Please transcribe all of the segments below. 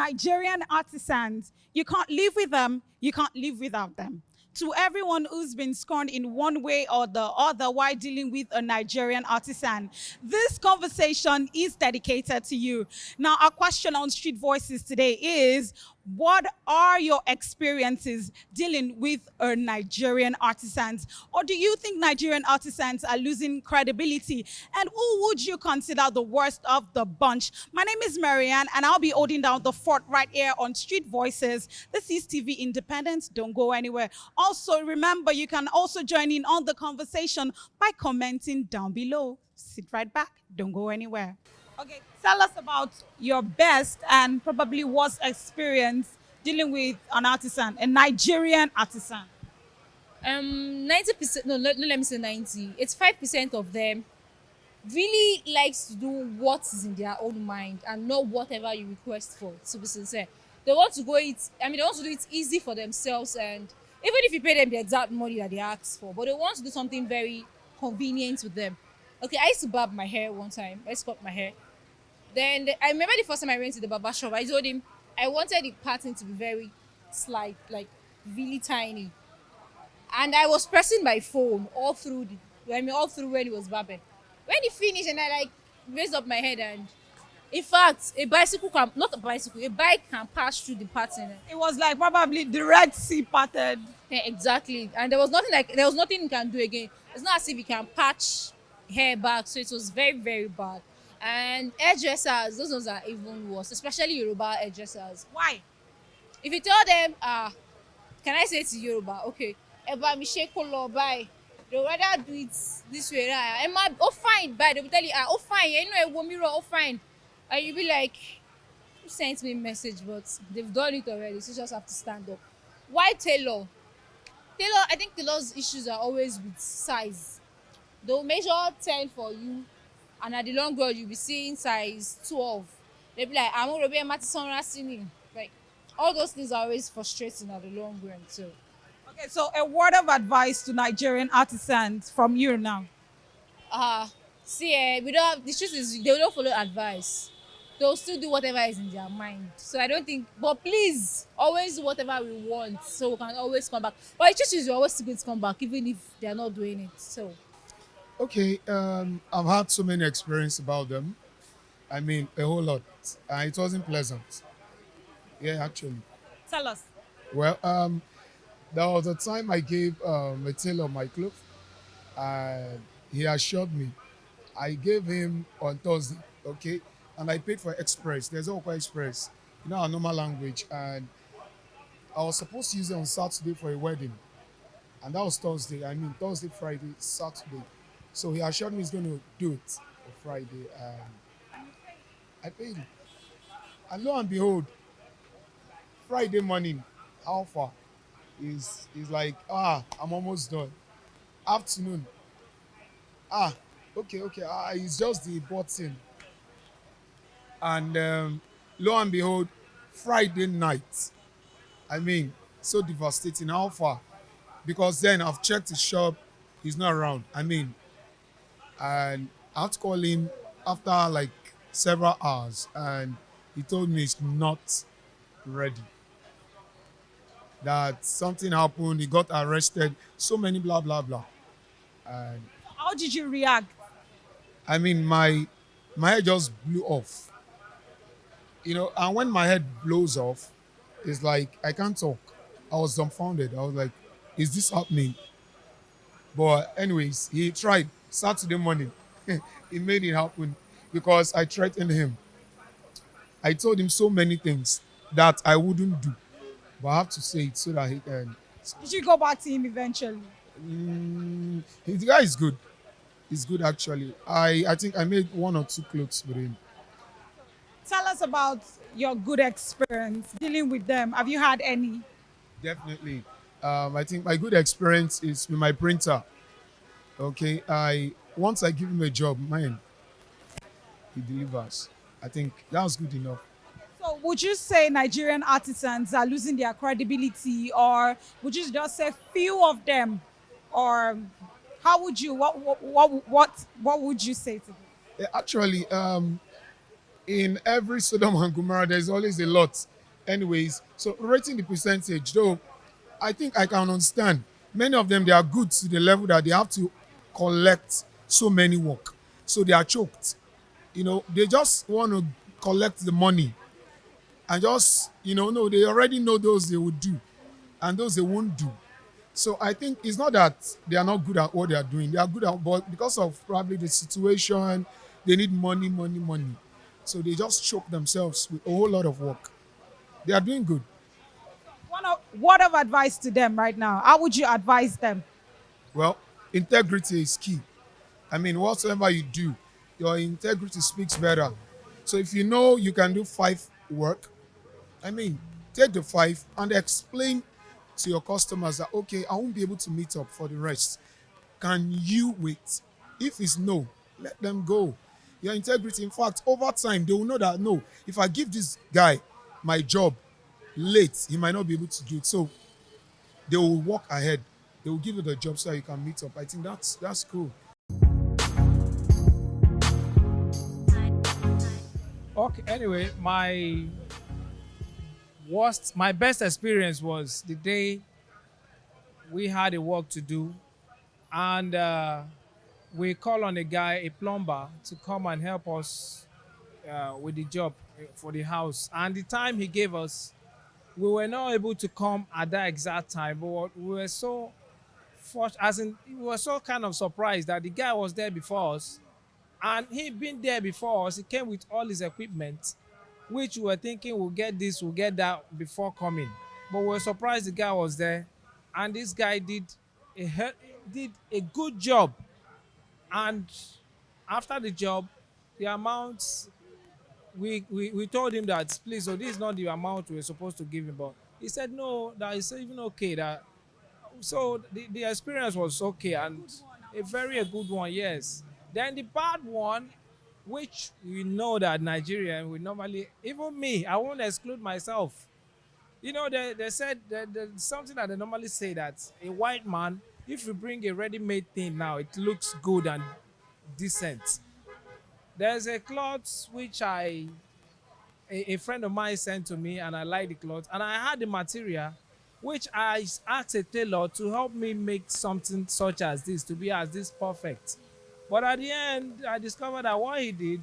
Nigerian artisans. You can't live with them, you can't live without them. To everyone who's been scorned in one way or the other while dealing with a Nigerian artisan, this conversation is dedicated to you. Now, our question on Street Voices today is, what are your experiences dealing with a Nigerian artisans? Or do you think Nigerian artisans are losing credibility? And who would you consider the worst of the bunch? My name is Marianne, and I'll be holding down the fort right here on Street Voices. This is TV Independence. Don't go anywhere. Also, remember, you can also join in on the conversation by commenting down below. Sit right back. Don't go anywhere. Okay, tell us about your best and probably worst experience dealing with an artisan, a Nigerian artisan. 90%, no, no, let me say 90. It's 5% of them really likes to do what is in their own mind and not whatever you request for, to be sincere. They want to go it, I mean, they want to do it easy for themselves, and even if you pay them the exact money that they ask for, but they want to do something very convenient with them. Okay, I used to barb my hair one time. I used to cut my hair. I remember the first time I went to the barber shop, I told him I wanted the pattern to be very slight, like really tiny. And I was pressing my phone all through when he was barbing. When he finished and I like raised up my head, and in fact, not a bicycle, a bike can pass through the pattern. It was like probably the Red Sea pattern. Yeah, exactly. And there was nothing he can do again. It's not as if he can patch hair back, so it was very, very bad. And hairdressers, those ones are even worse, especially Yoruba hairdressers. Why? If you tell them, can I say it to Yoruba? Okay. Eba mi se kolo bye. They rather do it this way. Right? Emma, oh fine, bye. They will tell you, oh fine, you know, a mirror, oh fine. And you'll be like, who sent me a message? But they've done it already, so you just have to stand up. Why tailor? I think tailor's issues are always with size. They'll measure 10 for you, and at the long run, you'll be seeing size 12. They'll be like, I'm going to be a matisonra. Like, all those things are always frustrating at the long run, too. Okay, so a word of advice to Nigerian artisans from you now. We don't have, the truth is they don't follow advice. They'll still do whatever is in their mind. So I don't think, but please always do whatever we want, so we can always come back. But the truth is we're always still going to come back even if they're not doing it. So Okay, I've had so many experience about them. I mean, a whole lot. It wasn't pleasant. Yeah, actually. Tell us. Well, there was a time I gave a tailor my clothes, and he assured me. I gave him on Thursday, okay, and I paid for express. There's Okwa Express, our normal language, and I was supposed to use it on Saturday for a wedding, and that was Thursday. I mean, Thursday, Friday, Saturday. So he assured me he's going to do it for Friday, and I paid him. And lo and behold, Friday morning, how far? Is like, I'm almost done. Afternoon, ah, okay, it's just the button. And lo and behold, Friday night, I mean, so devastating. How far? Because then I've checked his shop, he's not around. I mean, and I had to call him after like several hours, and he told me it's not ready. That something happened, he got arrested, so many blah blah blah. And How did you react? I mean, my head just blew off. And when my head blows off, it's like I can't talk. I was dumbfounded. I was like, is this happening? But anyways, he tried Saturday morning. He made it happen because I threatened him. I told him so many things that I wouldn't do, but I have to say it so that he can. Did you go back to him eventually? The guy is good. He's good actually. I think I made one or two clothes with him. Tell us about your good experience dealing with them. Have you had any? Definitely. I think my good experience is with my printer. Okay. Once I give him a job, man, he delivers. I think that was good enough. So would you say Nigerian artisans are losing their credibility, or would you just say few of them, or how would you what would you say to them? Actually, in every Sodom and Gomorrah, there's always a lot. Anyways, so rating the percentage, though, I think I can understand. Many of them, they are good to the level that they have to collect so many work. So they are choked. They just want to collect the money and just, no, they already know those they would do and those they won't do. So I think it's not that they are not good at what they are doing. They are good at, but because of probably the situation, they need money, money, money. So they just choke themselves with a whole lot of work. They are doing good. What of advice to them right now? How would you advise them? Well, integrity is key. I mean, whatsoever you do, your integrity speaks better. So if you know you can do five work, I mean, take the five and explain to your customers that, okay, I won't be able to meet up for the rest. Can you wait? If it's no, let them go. Your integrity, in fact, over time, they will know that no, if I give this guy my job late, he might not be able to do it. So they will walk ahead. They will give you the job so that you can meet up. I think that's cool. Okay, anyway, my best experience was the day we had a work to do, and we call on a guy, a plumber, to come and help us with the job for the house. And the time he gave us, we were not able to come at that exact time, but we were so as in, we were so kind of surprised that the guy was there before us, and he'd been there before us. He came with all his equipment, which we were thinking we'll get this, we'll get that before coming. But we were surprised the guy was there, and this guy did a good job. And after the job, the amount we told him that, please, so this is not the amount we were supposed to give him, but he said no, that is even okay. That so the experience was okay and a good one, yes. Then the bad one, which we know that Nigerian we normally, even me, I won't exclude myself. They said that there's something that they normally say, that a white man, if you bring a ready-made thing now, it looks good and decent. There's a cloth which a friend of mine sent to me, and I like the cloth, and I had the material, which I asked a tailor to help me make something such as this, to be as this perfect. But at the end, I discovered that what he did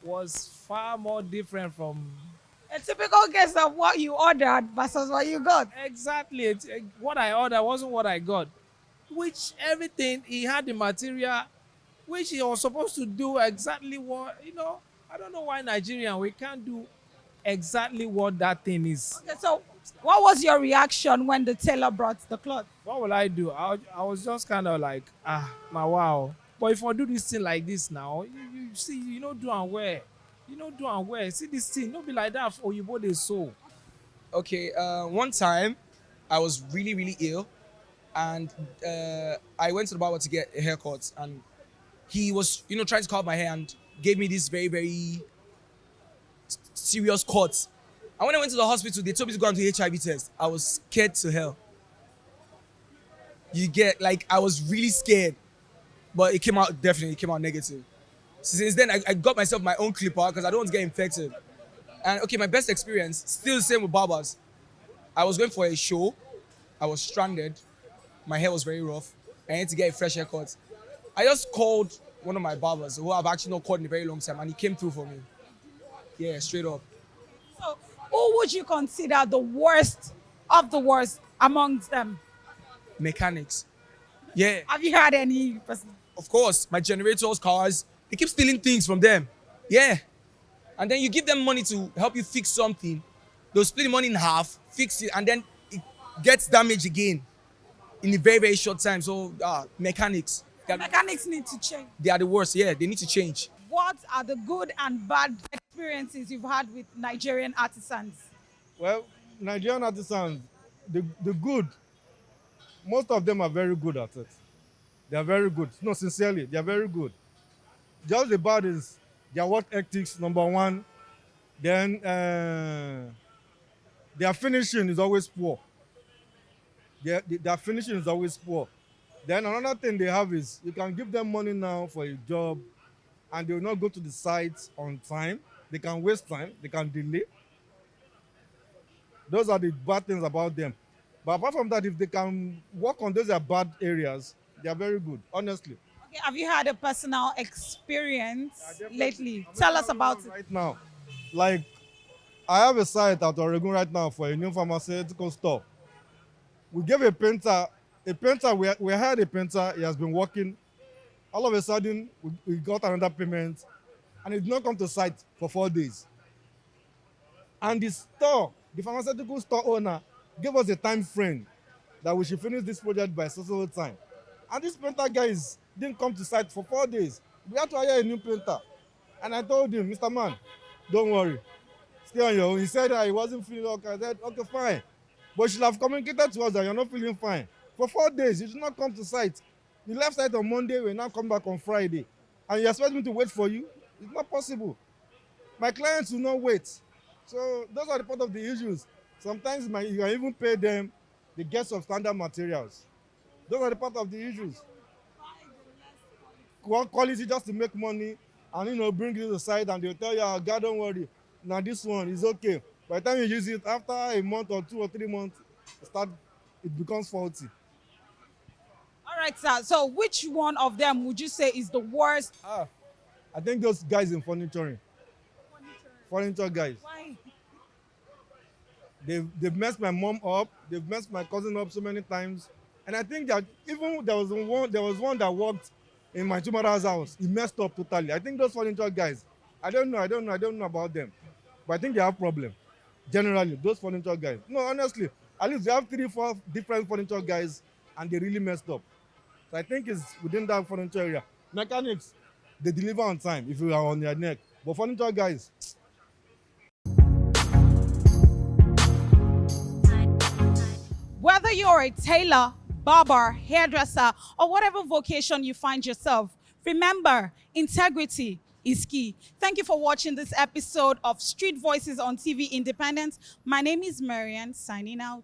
was far more different from A typical case of what you ordered versus what you got. exactly what I ordered wasn't what I got. Which everything he had the material, which he was supposed to do exactly what. I don't know why Nigerian we can't do exactly what that thing is. Okay, so what was your reaction when the tailor brought the cloth? What will I do? I was just kind of like, my wow. But if I do this thing like this now, you see, do and wear. Do and wear. See this thing, not be like that for you, what they sew. Okay, one time I was really, really ill, and I went to the barber to get a haircut, and he was, trying to cut my hair and gave me this very, very serious cut. And when I went to the hospital, they told me to go and do HIV test. I was scared to hell. You get, like, I was really scared, but it came out negative. Since then, I got myself my own clipper because I don't want to get infected. And okay, my best experience, still the same with barbers. I was going for a show. I was stranded. My hair was very rough. I had to get a fresh haircut. I just called one of my barbers who I've actually not called in a very long time, and he came through for me. Yeah, straight up. So, who would you consider the worst of the worst amongst them? Mechanics. Yeah, Have you had any person? of course. My generators, cars, they keep stealing things from them. Yeah. And then you give them money to help you fix something. They'll split the money in half, fix it, and then it gets damaged again in a very, very short time. So, mechanics, Mechanics need to change. they are the worst. Yeah, they need to change. What are the good and bad experiences you've had with Nigerian artisans? Well, Nigerian artisans, the good, most of them are very good at it. They are very good. No, sincerely, they are very good. Just the bad is their work ethics, number one. Then their finishing is always poor. Their finishing is always poor. Then another thing they have is you can give them money now for a job and they will not go to the site on time. They can waste time. They can delay. Those are the bad things about them. But apart from that, if they can work on those are bad areas, they are very good, honestly. Okay, have you had a personal experience Definitely. lately? I'm Tell even us having about one it. right now. Like, I have a site at Oregon right now for a new pharmaceutical store. We gave a painter, we hired a painter, he has been working. All of a sudden, we got another payment, and he did not come to site for 4 days. And the pharmaceutical store owner, gave us a time frame that we should finish this project by so time. And this painter guys didn't come to site for 4 days. We had to hire a new painter. And I told him, Mr. Man, don't worry, stay on your own. He said that he wasn't feeling okay. I said, okay, fine. But you should have communicated to us that you're not feeling fine. For 4 days, you did not come to site. You left site on Monday, we now come back on Friday. And you expect me to wait for you? It's not possible. My clients will not wait. So those are the part of the issues. Sometimes you can even pay them, they get substandard materials. Those are the part of the issues. Quality just to make money and bring it to the site and they'll tell you, oh, God, don't worry. Now this one is okay. By the time you use it, after a month or 2 or 3 months, it becomes faulty. All right, sir. So, which one of them would you say is the worst? I think those guys in furniture guys. Why? They've messed my mom up. They've messed my cousin up so many times. And I think that even there was one that worked in my two mother's house. He messed up totally. I think those furniture guys. I don't know about them, but I think they have problem. Generally, those furniture guys. No, honestly, at least they have 3, 4 different furniture guys, and they really messed up. So I think it's within that furniture area. Mechanics, they deliver on time if you are on their neck. But furniture guys, Whether you're a tailor, barber, hairdresser, or whatever vocation you find yourself, remember integrity is key. Thank you for watching this episode of Street Voices on TV Independent. My name is Marian, signing out.